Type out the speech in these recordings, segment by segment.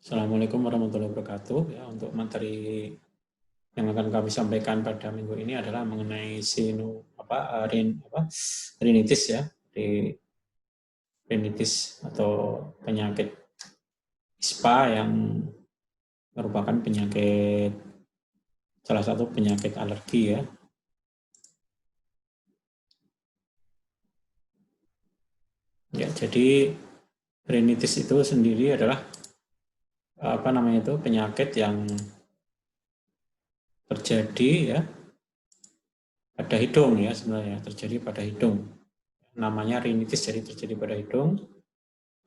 Assalamualaikum warahmatullahi wabarakatuh. Ya, untuk materi yang akan kami sampaikan pada minggu ini adalah mengenai rinitis ya, di rinitis atau penyakit ISPA yang merupakan salah satu penyakit alergi ya. Ya, jadi rinitis itu sendiri adalah penyakit yang terjadi ya pada hidung ya, sebenarnya terjadi pada hidung. Namanya rinitis, jadi terjadi pada hidung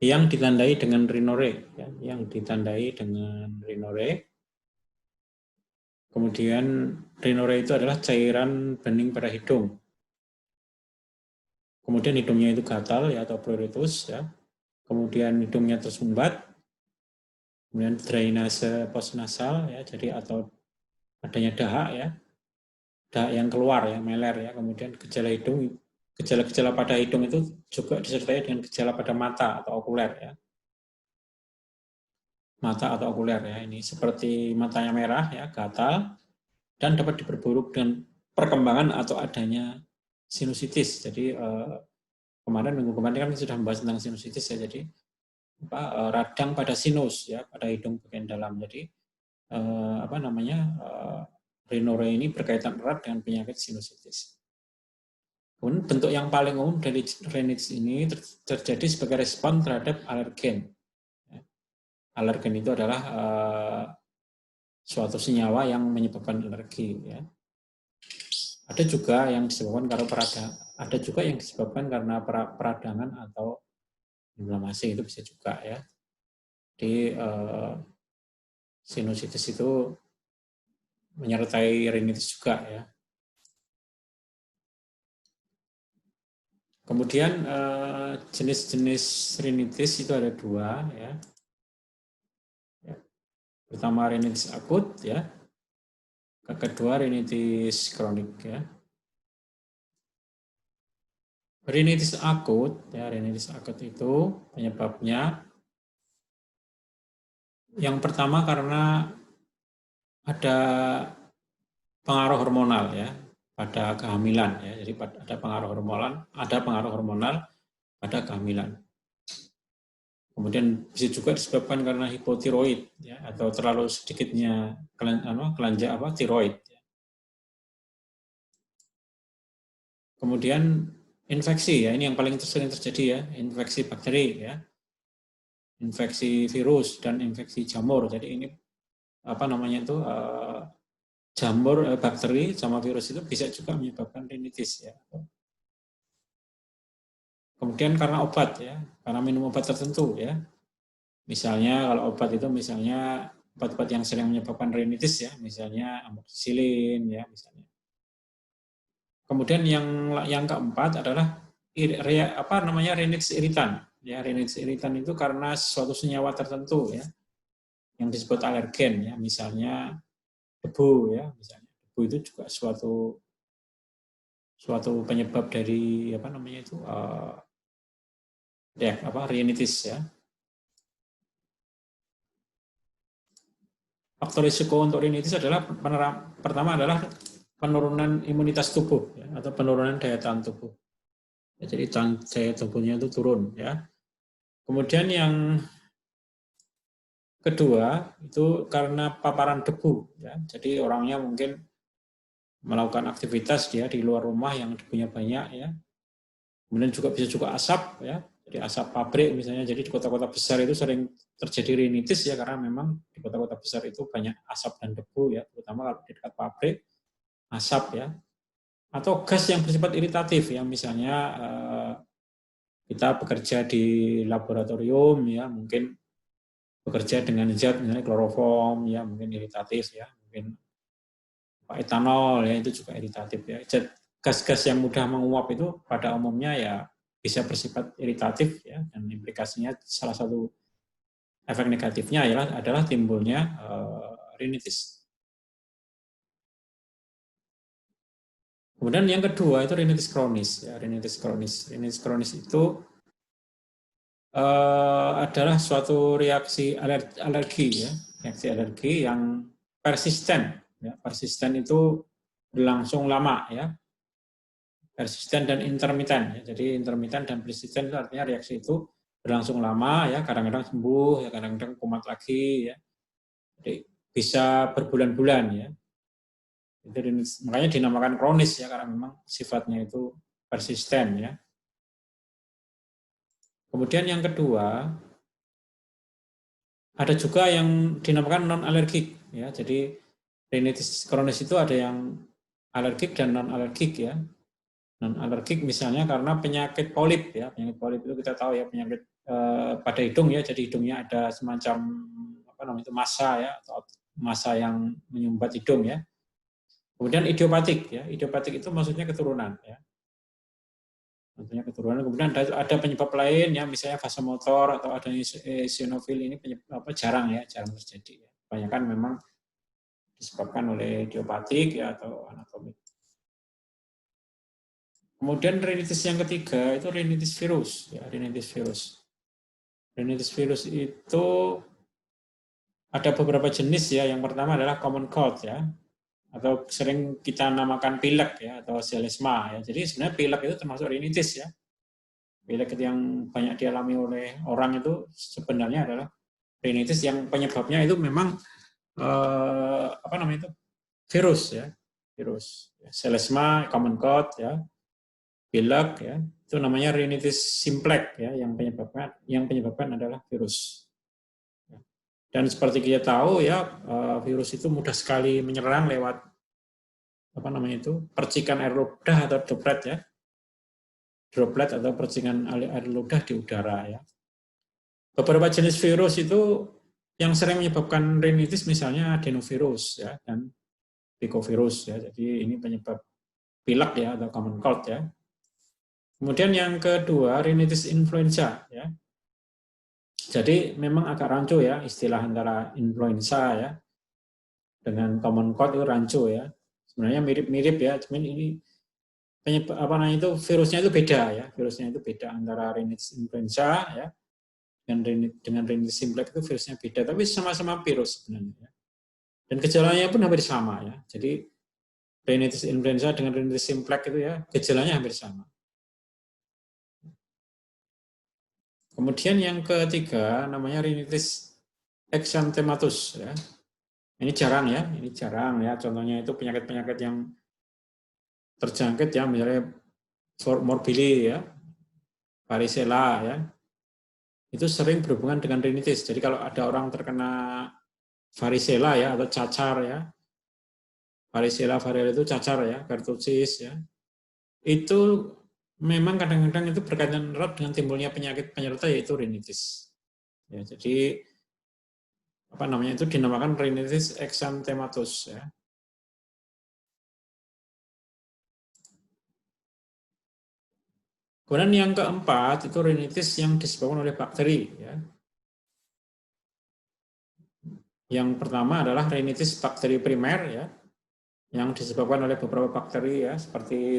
yang ditandai dengan rhinore ya, yang ditandai dengan rhinore. Kemudian rhinore itu adalah cairan bening pada hidung. Kemudian hidungnya itu gatal ya, atau pruritus ya. Kemudian hidungnya tersumbat. Kemudian drainase postnasal ya, jadi atau adanya dahak ya, dahak yang keluar ya, meler ya. Kemudian gejala-gejala pada hidung itu juga disertai dengan gejala pada mata atau okuler ya. Mata atau okuler ya, ini seperti matanya merah ya, gatal, dan dapat diperburuk dengan perkembangan atau adanya sinusitis. Jadi minggu kemarin kan sudah membahas tentang sinusitis ya. Jadi radang pada sinus ya, pada hidung bagian dalam. Jadi rhinore ini berkaitan erat dengan penyakit sinusitis. Kemudian bentuk yang paling umum dari rinitis ini terjadi sebagai respon terhadap alergen. Alergen itu adalah suatu senyawa yang menyebabkan alergi ya. Ada juga yang disebabkan karena peradangan atau inflamasi, itu bisa juga ya. Di sinusitis itu menyertai rinitis juga ya. Kemudian jenis-jenis rinitis itu ada dua ya. Pertama rinitis akut ya. Kedua rinitis kronik ya. Rinitis akut itu penyebabnya yang pertama karena ada pengaruh hormonal ya pada kehamilan ya. Jadi ada pengaruh hormonal pada kehamilan. Kemudian bisa juga disebabkan karena hipotiroid ya, atau terlalu sedikitnya tiroid. Kemudian infeksi ya, ini yang paling sering terjadi ya, infeksi bakteri ya, infeksi virus dan infeksi jamur. Jadi ini jamur bakteri sama virus itu bisa juga menyebabkan rinitis ya. Kemudian karena obat ya, karena minum obat tertentu ya. Misalnya kalau obat itu obat-obat yang sering menyebabkan rinitis ya, misalnya amoxicillin ya misalnya. Kemudian yang keempat adalah rinitis iritan. Ya, rinitis iritan itu karena suatu senyawa tertentu ya, yang disebut alergen ya, misalnya debu ya, misalnya debu itu juga suatu penyebab dari rinitis ya. Faktor risiko untuk rinitis adalah pertama adalah penurunan imunitas tubuh ya, atau penurunan daya tahan tubuh. Ya, jadi daya tubuhnya itu turun ya. Kemudian yang kedua itu karena paparan debu ya. Jadi orangnya mungkin melakukan aktivitas dia di luar rumah yang debunya banyak ya. Kemudian bisa juga asap ya. Jadi asap pabrik misalnya. Jadi di kota-kota besar itu sering terjadi rinitis ya, karena memang di kota-kota besar itu banyak asap dan debu ya, terutama kalau di dekat pabrik, asap ya. Atau gas yang bersifat iritatif ya, misalnya kita bekerja di laboratorium ya, mungkin bekerja dengan zat misalnya kloroform ya, mungkin iritatif ya, mungkin etanol ya, itu juga iritatif ya. Gas-gas yang mudah menguap itu pada umumnya ya bisa bersifat iritatif ya, dan implikasinya salah satu efek negatifnya adalah timbulnya rinitis. Kemudian yang kedua itu rinitis kronis ya, rinitis kronis. Rinitis kronis itu adalah suatu reaksi alergi ya, reaksi alergi yang persisten. Ya. Persisten itu berlangsung lama ya, persisten dan intermiten. Ya. Jadi intermiten dan persisten itu artinya reaksi itu berlangsung lama ya, kadang-kadang sembuh ya, kadang-kadang kumat lagi ya. Jadi bisa berbulan-bulan ya. Makanya dinamakan kronis ya, karena memang sifatnya itu persisten ya. Kemudian yang kedua, ada juga yang dinamakan non alergik ya. Jadi rinitis kronis itu ada yang alergik dan non alergik ya. Non alergik misalnya karena penyakit polip ya. Penyakit polip itu kita tahu ya, penyakit pada hidung ya. Jadi hidungnya ada semacam apa namanya itu massa ya, atau massa yang menyumbat hidung ya. Kemudian idiopatik ya. Idiopatik itu maksudnya keturunan ya. Tentunya keturunan. Kemudian ada penyebab lain ya, misalnya vasomotor atau adanya eosinofil, ini jarang terjadi ya. Kebanyakan memang disebabkan oleh idiopatik ya, atau anatomik. Kemudian rinitis yang ketiga itu rinitis virus ya, rinitis virus. Rinitis virus itu ada beberapa jenis ya. Yang pertama adalah common cold ya, atau sering kita namakan pilek ya, atau selesma ya. Jadi sebenarnya pilek itu termasuk rinitis ya. Pilek yang banyak dialami oleh orang itu sebenarnya adalah rinitis yang penyebabnya itu memang apa namanya itu virus ya, virus. Selesma, common cold ya, pilek ya, itu namanya rinitis simplex ya, yang penyebabkan adalah virus. Dan seperti kita tahu ya, virus itu mudah sekali menyerang lewat apa namanya itu percikan air ludah atau droplet ya, droplet atau percikan air ludah di udara ya. Beberapa jenis virus itu yang sering menyebabkan rinitis misalnya adenovirus ya, dan picovirus ya. Jadi ini penyebab pilek ya, atau common cold ya. Kemudian yang kedua rinitis influenza ya. Jadi memang agak rancu ya istilah antara influenza ya dengan common cold itu rancu ya. Sebenarnya mirip-mirip ya, cuman ini penyebab apa namanya itu virusnya itu beda ya. Virusnya itu beda antara rinitis influenza ya dengan rinitis simplex itu virusnya beda, tapi sama-sama virus sebenarnya. Dan gejalanya pun hampir sama ya. Jadi rinitis influenza dengan rinitis simplex itu ya gejalanya hampir sama. Kemudian yang ketiga namanya rinitis exanthematus ya. Ini jarang ya, Contohnya itu penyakit-penyakit yang terjangkit ya, misalnya morbilli ya, varicella ya. Itu sering berhubungan dengan rinitis. Jadi kalau ada orang terkena varicella ya, atau cacar ya, varicella variole itu cacar ya, pertussis ya, itu memang kadang-kadang itu berkaitan erat dengan timbulnya penyakit penyerta yaitu rinitis. Ya, jadi apa namanya itu dinamakan rinitis exanthematus ya. Kemudian yang keempat itu rinitis yang disebabkan oleh bakteri ya. Yang pertama adalah rinitis bakteri primer ya, yang disebabkan oleh beberapa bakteri ya, seperti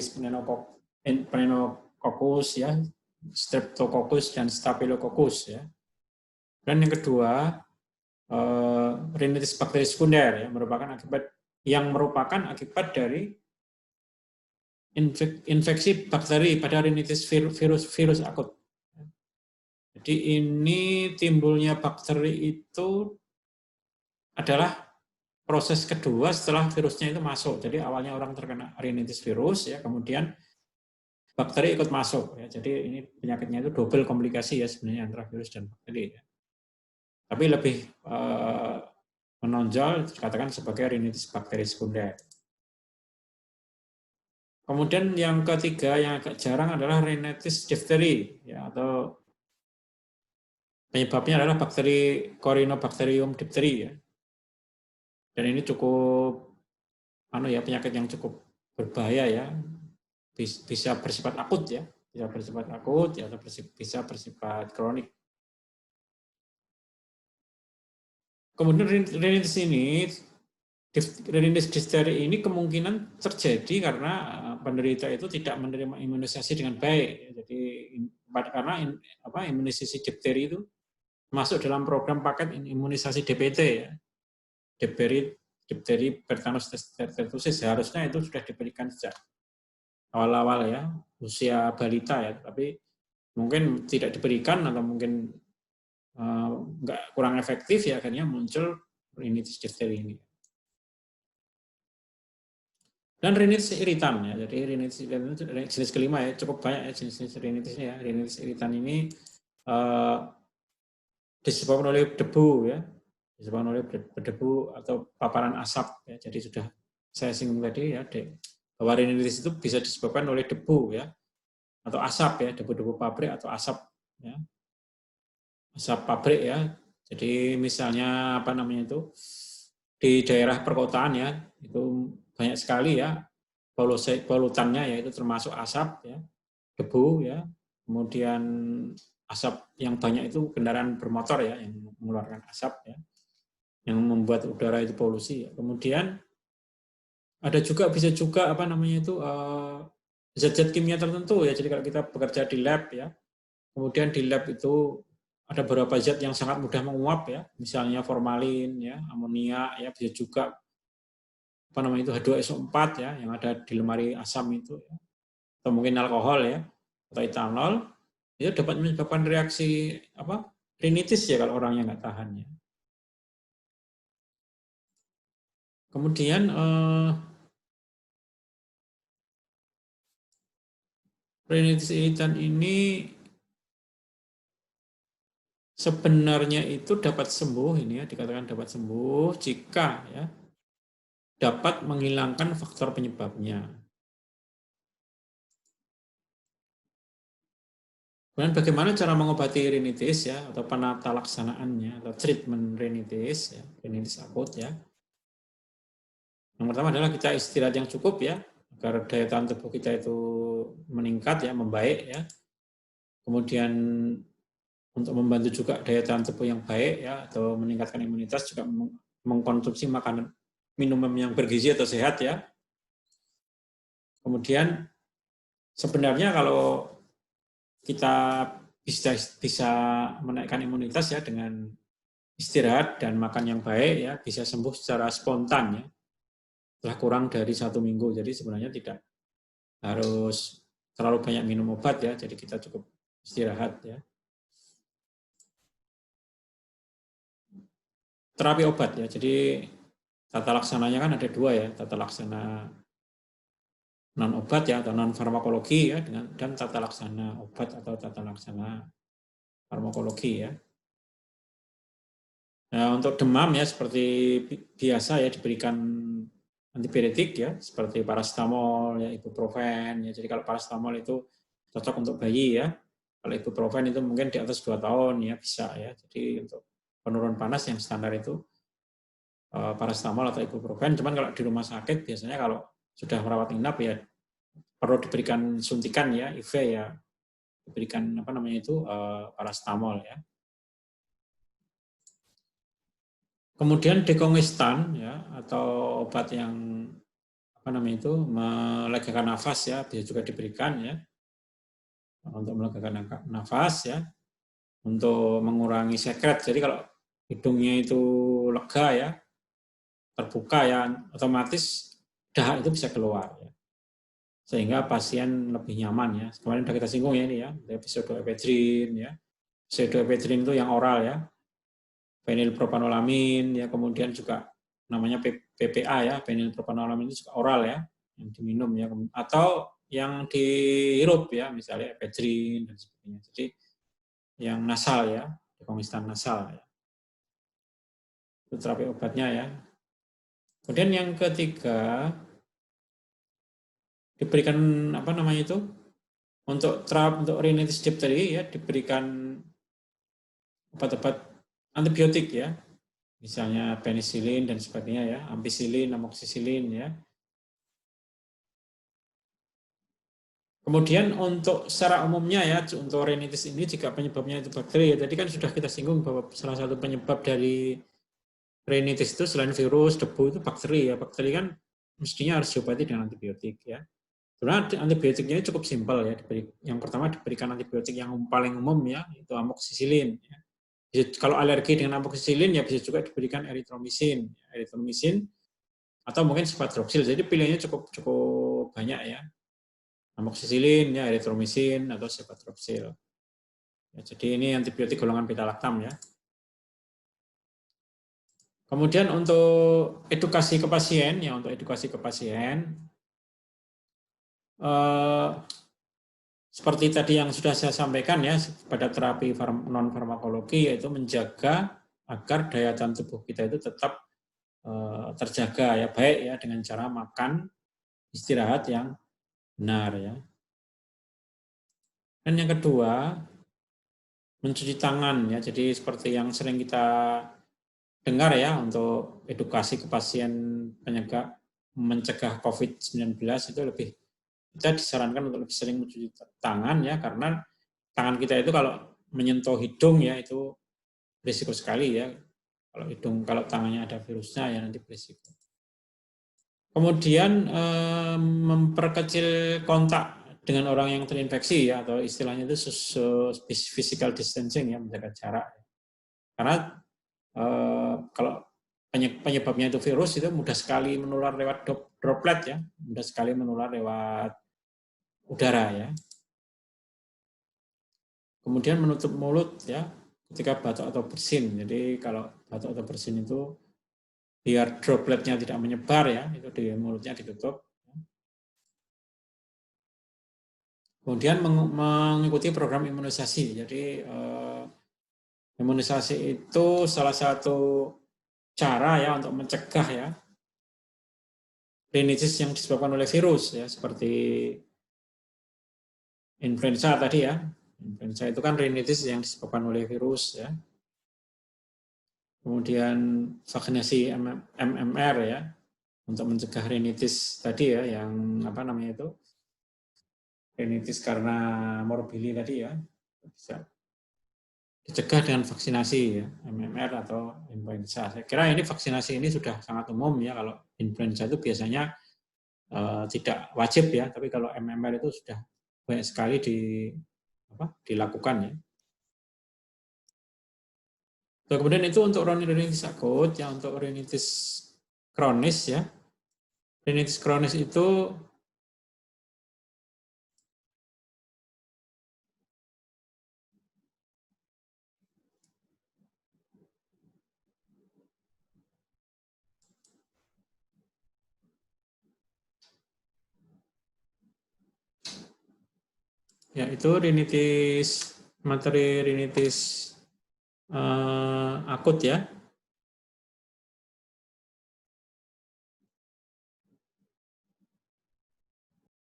Pneumococcus ya, Streptococcus dan Staphylococcus ya. Dan yang kedua rinitis bakteri sekunder ya, merupakan akibat dari infeksi bakteri pada rinitis virus akut. Jadi ini timbulnya bakteri itu adalah proses kedua setelah virusnya itu masuk. Jadi awalnya orang terkena rinitis virus ya, kemudian bakteri ikut masuk ya. Jadi ini penyakitnya itu double komplikasi ya sebenarnya antara virus dan bakteri ya. Tapi lebih menonjol dikatakan sebagai rinitis bakteri sekunder. Kemudian yang ketiga yang agak jarang adalah rinitis difteri ya, atau penyebabnya adalah bakteri Corynebacterium diphtheri ya. Dan ini cukup penyakit yang cukup berbahaya ya. Bisa bersifat akut ya, atau bisa bersifat kronik. Kemudian rinitis difteri ini kemungkinan terjadi karena penderita itu tidak menerima imunisasi dengan baik. Jadi karena imunisasi difteri itu masuk dalam program paket imunisasi DPT ya. Difteri pertanos tertusis seharusnya itu sudah diberikan sejak awal-awal ya, usia balita ya, tapi mungkin tidak diberikan atau mungkin kurang efektif ya, akhirnya muncul rinitis difteri ini. Dan rinitis iritan ya, jadi rinitis iritan itu jenis kelima ya, cukup banyak ya jenis rinitisnya ya. Rinitis iritan ini disebabkan oleh debu ya, disebabkan oleh debu atau paparan asap ya. Jadi sudah saya singgung tadi ya, bahwa rinitis itu bisa disebabkan oleh debu ya, atau asap ya, debu-debu pabrik atau asap ya, asap pabrik ya. Jadi misalnya di daerah perkotaan ya, itu banyak sekali ya polutannya, yaitu termasuk asap ya, debu ya, kemudian asap yang banyak itu kendaraan bermotor ya yang mengeluarkan asap ya, yang membuat udara itu polusi ya. Kemudian ada juga bisa juga zat-zat kimia tertentu ya. Jadi kalau kita bekerja di lab ya, kemudian di lab itu ada beberapa zat yang sangat mudah menguap ya, misalnya formalin ya, amonia ya, bisa juga H2SO4 ya yang ada di lemari asam itu ya. Atau mungkin alkohol ya, atau etanol, itu dapat menyebabkan reaksi rinitis ya kalau orangnya nggak tahan ya. Kemudian rinitis iritan ini sebenarnya itu dapat sembuh ini ya, dikatakan dapat sembuh jika ya dapat menghilangkan faktor penyebabnya. Kemudian bagaimana cara mengobati rinitis ya, atau penata laksanaannya atau treatment rinitis ya, rinitis akut ya. Yang pertama adalah kita istirahat yang cukup ya, agar daya tahan tubuh kita itu meningkat ya, membaik ya. Kemudian untuk membantu juga daya tahan tubuh yang baik ya, atau meningkatkan imunitas, juga mengkonsumsi makanan minuman yang bergizi atau sehat ya. Kemudian sebenarnya kalau kita bisa menaikkan imunitas ya dengan istirahat dan makan yang baik ya, bisa sembuh secara spontan ya, setelah kurang dari 1 minggu. Jadi sebenarnya tidak harus terlalu banyak minum obat ya, jadi kita cukup istirahat ya. Terapi obat ya, jadi tata laksananya kan ada 2 ya, tata laksana non obat ya atau non farmakologi ya, dan tata laksana obat atau tata laksana farmakologi ya. Nah, untuk demam ya seperti biasa ya diberikan antibiotik ya, seperti paracetamol ya, ibuprofen ya. Jadi kalau paracetamol itu cocok untuk bayi ya. Kalau ibuprofen itu mungkin di atas 2 tahun ya bisa ya. Jadi untuk penurun panas yang standar itu paracetamol atau ibuprofen. Cuman kalau di rumah sakit biasanya kalau sudah merawat inap ya perlu diberikan suntikan ya, IV ya, diberikan paracetamol ya. Kemudian dekongestan ya, atau obat yang melegakan nafas ya, bisa juga diberikan ya untuk melegakan nafas ya, untuk mengurangi sekret. Jadi kalau hidungnya itu lega ya, terbuka ya, otomatis dahak itu bisa keluar ya, sehingga pasien lebih nyaman ya. Kemarin sudah kita singgung ya ini ya, pseudoephedrine ya. Pseudoephedrine itu yang oral ya, fenilpropanolamin ya, kemudian juga namanya PPA ya, fenilpropanolamin itu juga oral ya, yang diminum ya, atau yang dihirup ya, misalnya ephedrine dan sebagainya. Jadi yang nasal ya, dekongestan nasal ya. Itu terapi obatnya ya. Kemudian yang ketiga diberikan untuk rinitis difteri ya, diberikan obat-obat antibiotik ya, misalnya penisilin dan sebagainya ya, ampicillin, amoxicillin ya. Kemudian untuk secara umumnya ya, untuk rinitis ini jika penyebabnya itu bakteri, ya, tadi kan sudah kita singgung bahwa salah satu penyebab dari rinitis itu selain virus, debu itu bakteri ya. Bakteri kan mestinya harus diobati dengan antibiotik ya. Sebenarnya antibiotiknya ini cukup simpel ya. Yang pertama diberikan antibiotik yang paling umum ya, itu amoksisilin. Ya. Kalau alergi dengan amoksisilin ya bisa juga diberikan eritromisin, atau mungkin sifatroxil. Jadi pilihannya cukup banyak ya. Amoksisilin, ya, eritromisin atau sifatroxil. Ya, jadi ini antibiotik golongan beta-lactam ya. Kemudian untuk edukasi ke pasien ya, seperti tadi yang sudah saya sampaikan ya, pada terapi non farmakologi yaitu menjaga agar daya tahan tubuh kita itu tetap terjaga ya, baik ya dengan cara makan, istirahat yang benar ya. Dan yang kedua, mencuci tangan ya. Jadi seperti yang sering kita dengar ya, untuk edukasi ke pasien mencegah COVID-19 itu lebih, kita disarankan untuk lebih sering mencuci tangan ya, karena tangan kita itu kalau menyentuh hidung ya itu berisiko sekali ya. Kalau tangannya ada virusnya ya nanti berisiko. Kemudian memperkecil kontak dengan orang yang terinfeksi ya, atau istilahnya itu physical distancing ya, menjaga jarak. Karena kalau penyebabnya itu virus, itu mudah sekali menular lewat droplet ya, mudah sekali menular lewat udara ya. Kemudian menutup mulut ya ketika batuk atau bersin. Jadi kalau batuk atau bersin itu biar dropletnya tidak menyebar ya, itu di mulutnya ditutup. Kemudian mengikuti program imunisasi. Jadi imunisasi itu salah satu cara ya untuk mencegah ya rinitis yang disebabkan oleh virus ya, seperti influenza tadi ya. Influenza itu kan rinitis yang disebabkan oleh virus ya. Kemudian vaksinasi MMR ya, untuk mencegah rinitis tadi ya, yang apa namanya itu, rinitis karena morbili tadi ya, bisa dicegah dengan vaksinasi ya, MMR atau influenza. Saya kira ini vaksinasi ini sudah sangat umum ya. Kalau influenza itu biasanya tidak wajib ya, tapi kalau MMR itu sudah banyak sekali dilakukan ya. So, kemudian itu untuk rinitis akut, ya untuk rinitis kronis ya. Rinitis kronis itu ya, itu rinitis akut ya.